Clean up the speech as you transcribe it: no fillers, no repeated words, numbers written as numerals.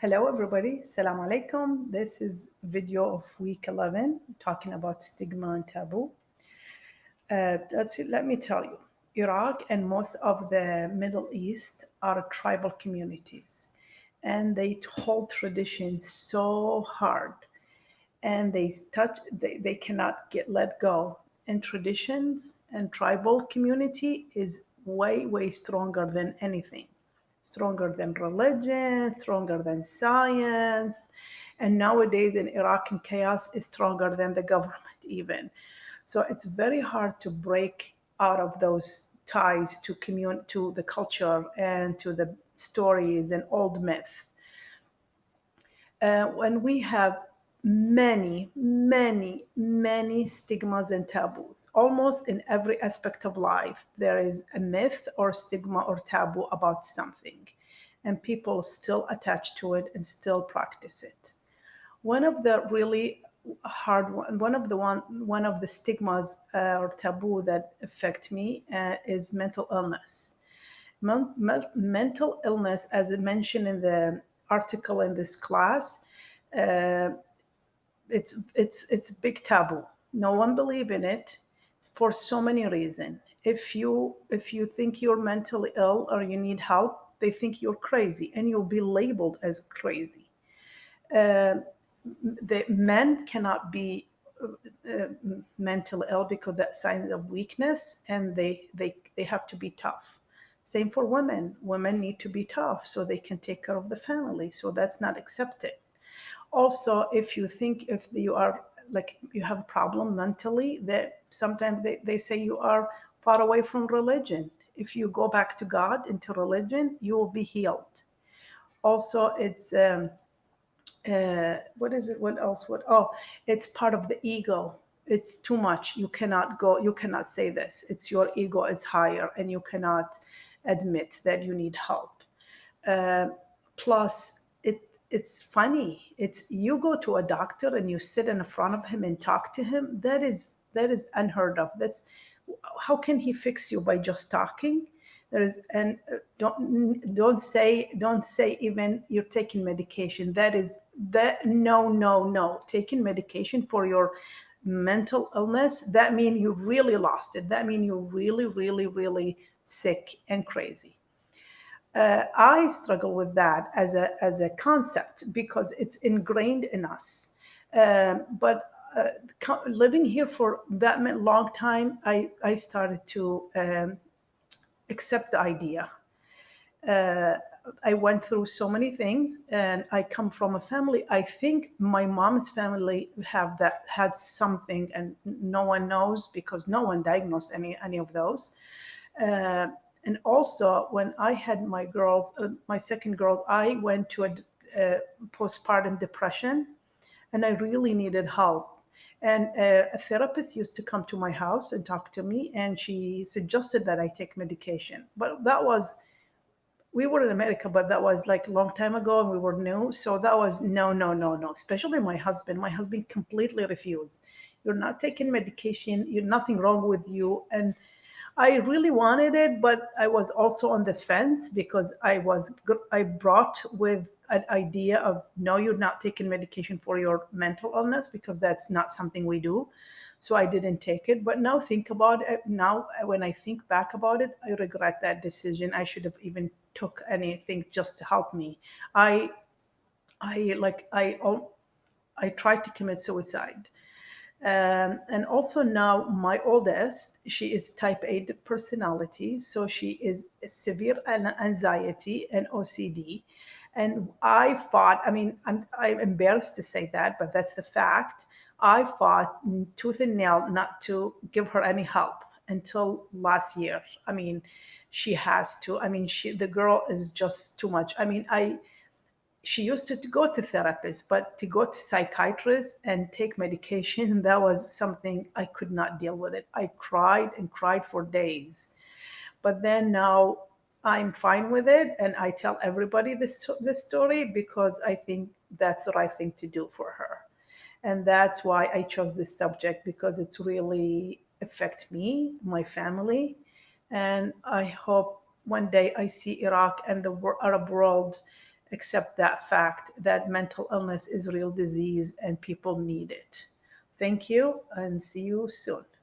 Hello everybody, Assalamu alaikum. This is video of week 11 talking about stigma and taboo. Let me tell you, Iraq and most of the Middle East are tribal communities and they hold traditions so hard and they cannot get let go. And traditions and tribal community is way stronger than anything, stronger than religion, stronger than science, and nowadays in Iraq and chaos is stronger than the government even. So it's very hard to break out of those ties to the culture and to the stories and old myth. When we have many stigmas and taboos. Almost in every aspect of life, there is a myth or stigma or taboo about something, and people still attach to it and still practice it. One of the really hard one of the stigmas or taboo that affect me is mental illness. Mental illness, as I mentioned in the article in this class, uh, it's a big taboo. No one believe in it for so many reasons. If you think you're mentally ill or you need help, they think you're crazy and you'll be labeled as crazy. The men cannot be mentally ill because that's signs of weakness, and they have to be tough. Same for women. Women need to be tough so they can take care of the family. So that's not accepted. Also, if you think if you are like you have a problem mentally, that sometimes they say you are far away from religion. If you go back to God into religion, you will be healed. Also, it's what is it? What else? It's part of the ego. It's too much. You cannot go. You cannot say this. It's your ego is higher, and you cannot admit that you need help. Plus, it's funny. It's you go to a doctor and you sit in front of him and talk to him. That is unheard of. That's how can he fix you by just talking? There is and don't say even you're taking medication. That no. Taking medication for your mental illness, that means you really lost it. That means you're really sick and crazy. I struggle with that as a concept because it's ingrained in us. But living here for that long time, I started to accept the idea. I went through so many things, and I come from a family. I think my mom's family had something, and no one knows because no one diagnosed any of those. And also, when I had my second girl, I went to a postpartum depression, and I really needed help. And a therapist used to come to my house and talk to me, and she suggested that I take medication. But we were in America, but that was like a long time ago, and we were new. So that was no. Especially my husband. My husband completely refused. You're not taking medication. You're nothing wrong with you. And I really wanted it, but I was also on the fence because I brought with an idea of no, you're not taking medication for your mental illness because that's not something we do. So I didn't take it. But now think about it. Now when I think back about it, I regret that decision. I should have even took anything just to help me. I I like I tried to commit suicide. And also now my oldest, she is type A personality, so she is severe anxiety and OCD. And I fought. I mean, I'm embarrassed to say that, but that's the fact. I fought tooth and nail not to give her any help until last year. I mean, she has to. I mean, the girl is just too much. I mean, she used to go to therapists, but to go to psychiatrists and take medication, that was something I could not deal with it. I cried and cried for days. But then now I'm fine with it, and I tell everybody this story because I think that's the right thing to do for her. And that's why I chose this subject, because it's really affect me, my family, and I hope one day I see Iraq and the Arab world accept that fact that mental illness is a real disease and people need it. Thank you and see you soon.